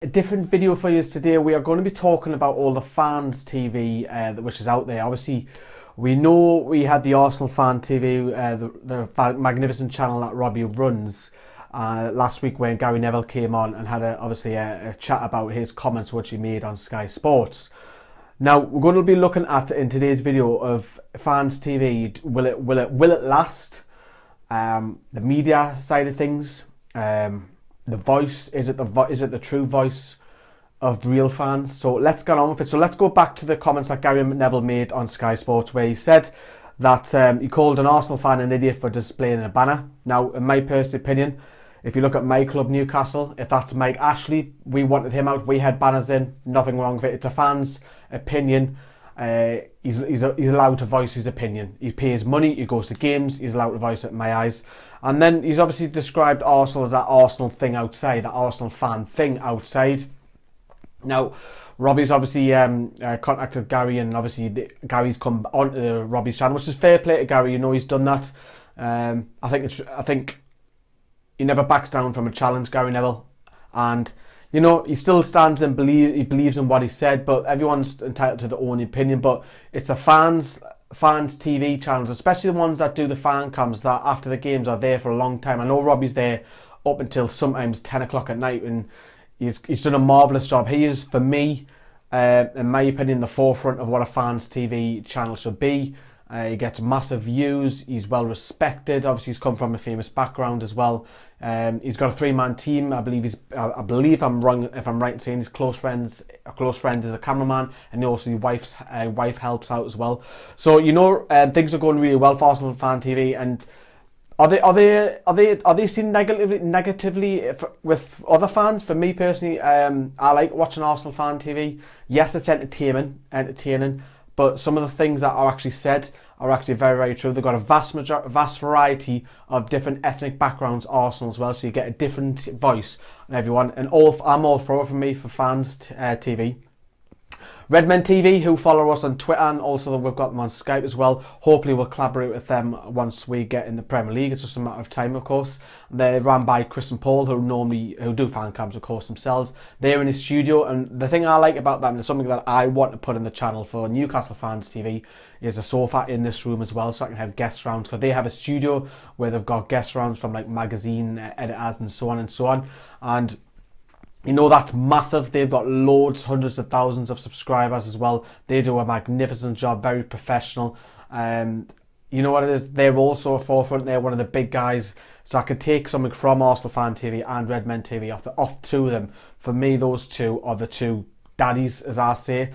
different video for you today. We are going to be talking about all the Fans TV which is out there. Obviously, we know we had the Arsenal Fan TV, the magnificent channel that Robbie runs, last week when Gary Neville came on and had obviously a chat about his comments which he made on Sky Sports. Now we're going to be looking at in today's video of Fans TV. Will it last? The media side of things. The voice, is it the true voice of real fans? So let's get on with it. So let's go back to the comments that Gary Neville made on Sky Sports, where he said that he called an Arsenal fan an idiot for displaying a banner. Now, in my personal opinion, if you look at my club, Newcastle, if that's Mike Ashley, we wanted him out, we had banners in, nothing wrong with it. It's a fan's opinion. He's allowed to voice his opinion. He pays money, he goes to games, he's allowed to voice it in my eyes. And then he's obviously described Arsenal as that Arsenal thing outside, that Arsenal fan thing outside. Now, Robbie's obviously contacted Gary, and obviously Gary's come onto Robbie's channel, which is fair play to Gary. You know, he's done that. I think he never backs down from a challenge, Gary Neville, and you know, he still stands and he believes in what he said, but everyone's entitled to their own opinion. But it's the fans TV channels, especially the ones that do the fan cams, that after the games are there for a long time. I know Robbie's there up until sometimes 10 o'clock at night, and he's done a marvellous job. He is, for me, in my opinion, the forefront of what a fans TV channel should be. He gets massive views. He's well respected. Obviously, he's come from a famous background as well. He's got a three-man team. I believe I'm wrong if I'm right in saying his close friend is a cameraman, and also his wife helps out as well. So you know, things are going really well for Arsenal Fan TV. And are they seen negatively with other fans? For me personally, I like watching Arsenal Fan TV. Yes, it's entertaining. But some of the things that are actually said are actually very, very true. They've got a vast variety of different ethnic backgrounds, Arsenal as well, so you get a different voice on everyone. And I'm all for it, for me, for Fans TV. Redmen TV, who follow us on Twitter, and also we've got them on Skype as well. Hopefully we'll collaborate with them once we get in the Premier League. It's just a matter of time, of course. They're run by Chris and Paul, who do fan cams, of course, themselves. They're in his studio, and the thing I like about them, and something that I want to put in the channel for Newcastle Fans TV, is a sofa in this room as well, so I can have guest rounds, because they have a studio where they've got guest rounds from like magazine editors and so on and so on. And you know, that's massive. They've got loads, hundreds of thousands of subscribers as well. They do a magnificent job, very professional. You know what it is? They're also a forefront. They're one of the big guys. So I could take something from Arsenal Fan TV and Redmen TV off two of them. For me, those two are the two daddies, as I say.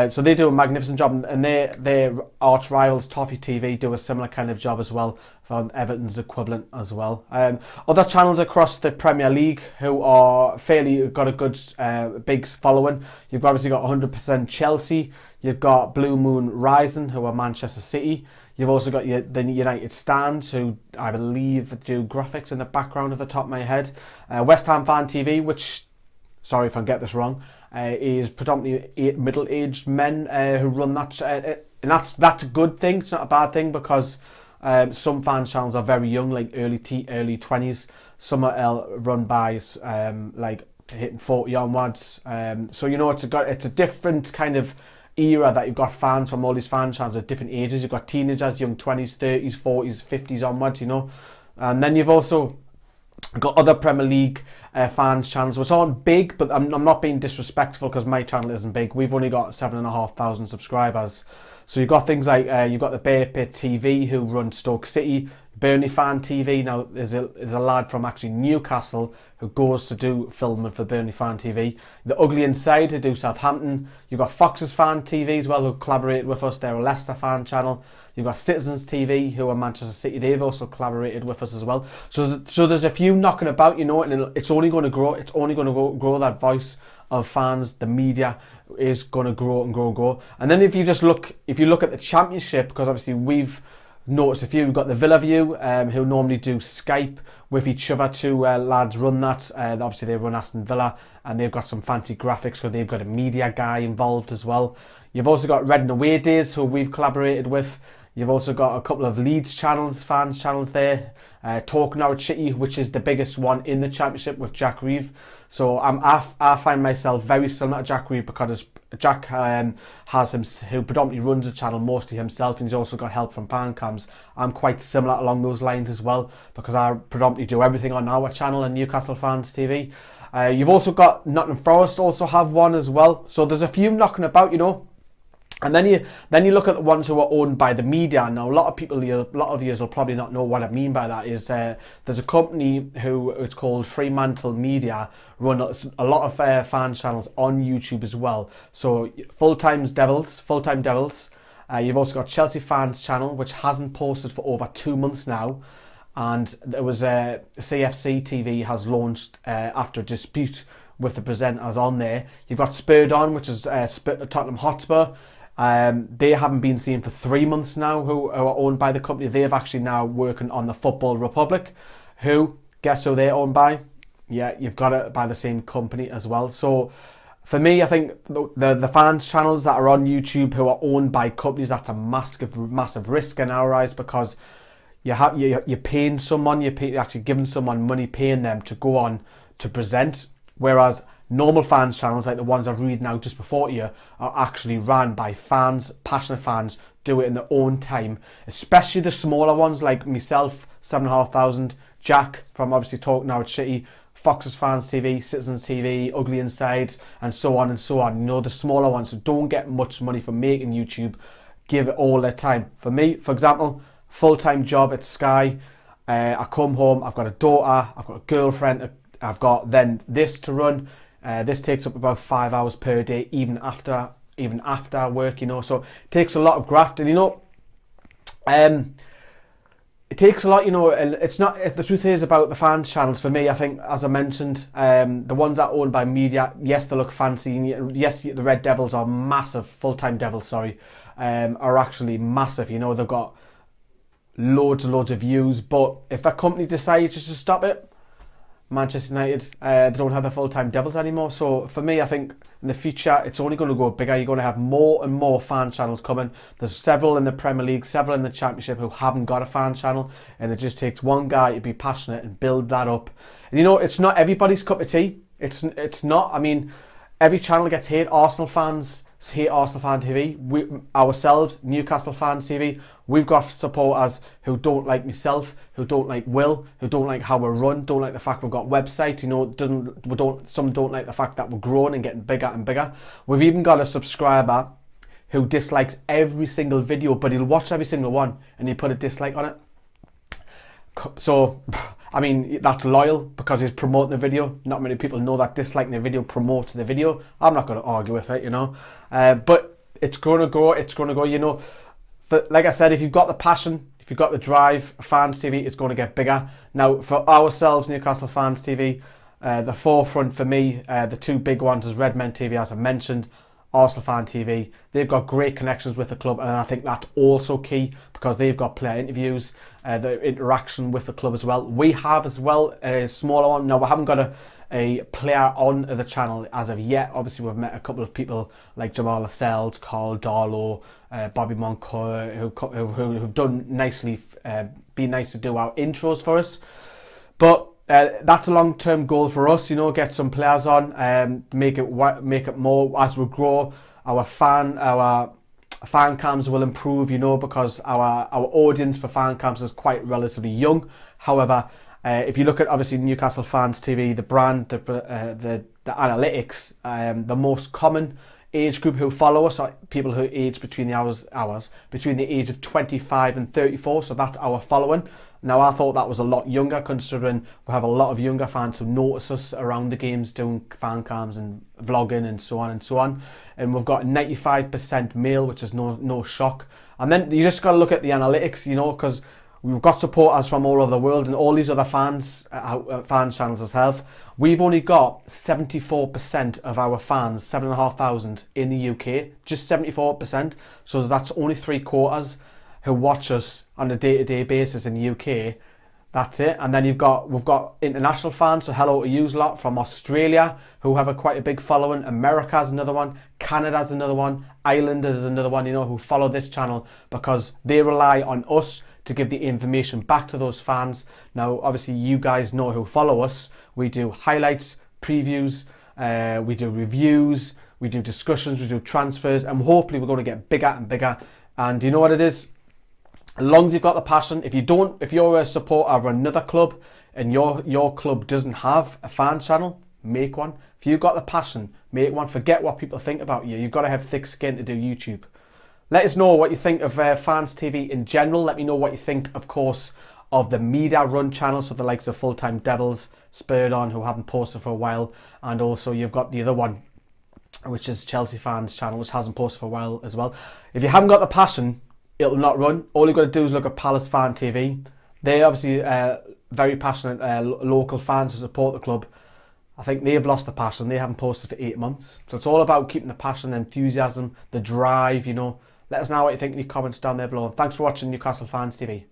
So they do a magnificent job, and their arch rivals Toffee TV do a similar kind of job as well, from Everton's equivalent as well. Other channels across the Premier League who are got a good big following. You've obviously got 100% Chelsea. You've got Blue Moon Rising, who are Manchester City. You've also got the United Stand, who I believe do graphics in the background off the top of my head. West Ham Fan TV, which, sorry if I get this wrong, is predominantly middle-aged men who run that, and that's a good thing. It's not a bad thing, because some fan channels are very young, like early 20s. Some are run by like hitting 40 onwards. So you know, it's a different kind of era that you've got fans from all these fan channels at different ages. You've got teenagers, young 20s, 30s, 40s, 50s onwards. You know, and then you've also got other Premier League fans channels which aren't big, but I'm not being disrespectful, because my channel isn't big. We've only got 7,500 subscribers. So you've got things like you've got the Bear Pit TV, who run Stoke City, Burnley Fan TV. Now there's a lad from actually Newcastle who goes to do filming for Burnley Fan TV. The Ugly Inside, who do Southampton. You've got Fox's Fan TV as well, who collaborated with us. They're a Leicester fan channel. You've got Citizens TV, who are Manchester City. They've also collaborated with us as well. So there's a few knocking about, you know, and it's only going to grow. It's only going to grow. That voice of fans, the media, is going to grow and grow and grow. And then if you look at the Championship, because obviously we've noticed a few. We've got the Villa View, who normally do Skype with each other. Two lads run that. Obviously they run Aston Villa, and they've got some fancy graphics, because they've got a media guy involved as well. You've also got Red and Away Days, who we've collaborated with. You've also got a couple of Leeds channels, fans channels there. Talk Norwich City, which is the biggest one in the Championship with Jack Reeve. So I find myself very similar to Jack Reeve because Jack who predominantly runs the channel mostly himself, and he's also got help from fan cams. I'm quite similar along those lines as well because I predominantly do everything on our channel and Newcastle Fans TV. You've also got Nottingham Forest also have one as well. So there's a few knocking about, you know. And then you look at the ones who are owned by the media. Now, a lot of you will probably not know what I mean by that. Is there's a company who it's called Fremantle Media, run a lot of fan channels on YouTube as well. So Full-Time Devils. You've also got Chelsea Fans channel, which hasn't posted for over 2 months now. And there was CFC TV has launched after a dispute with the presenters on there. You've got Spurred On, which is Tottenham Hotspur. They haven't been seen for 3 months now, who are owned by the company. They've actually now working on the Football Republic, who, guess who they're owned by? Yeah, you've got it by the same company as well. So for me, I think the fans channels that are on YouTube who are owned by companies, that's a massive risk in our eyes, because you're paying someone, you're actually giving someone money, paying them to go on to present, whereas normal fans channels like the ones I've read now just before you are actually ran by fans, passionate fans, do it in their own time, especially the smaller ones like myself, 7,500, Jack from obviously Talk Norwich City, Fox's Fans TV, Citizens TV, Ugly Insides, and so on and so on. You know, the smaller ones who don't get much money from making YouTube, give it all their time. For me, for example, full-time job at Sky, I come home, I've got a daughter, I've got a girlfriend, I've got then this to run. This takes up about 5 hours per day, even after work, you know. So it takes a lot of graft, and you know, it takes a lot, you know. And it's not. The truth is about the fans channels. For me, I think, as I mentioned, the ones that are owned by media, yes, they look fancy. Yes, the Red Devils are massive. Full-Time Devils, sorry, are actually massive. You know, they've got loads and loads of views. But if that company decides just to stop it, Manchester United, they don't have the Full-Time Devils anymore. So for me, I think in the future it's only going to go bigger. You're going to have more and more fan channels coming. There's several in the Premier League, several in the Championship who haven't got a fan channel, and it just takes one guy to be passionate and build that up. And you know, it's not everybody's cup of tea. It's not. I mean, every channel gets hate. Arsenal fans hate Arsenal Fan TV. We ourselves, Newcastle Fans TV, we've got supporters who don't like myself, who don't like Will, who don't like how we're run, don't like the fact we've got website. You know, some don't like the fact that we're growing and getting bigger and bigger. We've even got a subscriber who dislikes every single video, but he'll watch every single one and he'll put a dislike on it. So, I mean, that's loyal because he's promoting the video. Not many people know that disliking the video promotes the video. I'm not going to argue with it, you know. But it's going to grow. It's going to go, you know. Like I said, if you've got the passion, if you've got the drive, Fans TV, it's going to get bigger. Now, for ourselves, Newcastle Fans TV, the forefront for me, the two big ones is Redmen TV, as I mentioned, Arsenal Fan TV. They've got great connections with the club, and I think that's also key because they've got player interviews, the interaction with the club as well. We have as well a smaller one. No, we haven't got a player on the channel as of yet. Obviously, we've met a couple of people like Jamal Lascelles, Carl Darlow, Bobby Moncur, who've done nicely, been nice to do our intros for us. But that's a long-term goal for us, you know, get some players on, make it more as we grow. Our fan cams will improve, you know, because our audience for fan cams is quite relatively young. However, if you look at obviously Newcastle Fans TV, the brand, the analytics, the most common age group who follow us are people who age between between the age of 25 and 34. So that's our following. Now, I thought that was a lot younger, considering we have a lot of younger fans who notice us around the games doing fan cams and vlogging and so on and so on. And we've got 95% male, which is no shock. And then you just got to look at the analytics, you know, because we've got supporters from all over the world and all these other fan channels as well. We've only got 74% of our fans, 7,500 in the UK, just 74%. So that's only 3/4 who watch us on a day-to-day basis in the UK. That's it. And then we've got international fans, so hello to you lot from Australia, who have quite a big following. America's another one. Canada's another one. Ireland is another one, you know, who follow this channel because they rely on us to give the information back to those fans. Now, obviously, you guys know who follow us. We do highlights, previews, we do reviews, we do discussions, we do transfers, and hopefully we're going to get bigger and bigger. And you know what it is? As long as you've got the passion, if you're a supporter of another club and your club doesn't have a fan channel, make one. If you've got the passion, make one. Forget what people think about you. You've got to have thick skin to do YouTube. Let us know what you think of Fans TV in general. Let me know what you think, of course, of the media run channels, so the likes of Full-Time Devils, Spurred On, who haven't posted for a while, and also you've got the other one, which is Chelsea Fans channel, which hasn't posted for a while as well. If you haven't got the passion, it'll not run. All you've got to do is look at Palace Fan TV. They're obviously very passionate local fans who support the club. I think they've lost the passion. They haven't posted for 8 months. So it's all about keeping the passion, the enthusiasm, the drive, you know. Let us know what you think in the comments down there below. Thanks for watching Newcastle Fans TV.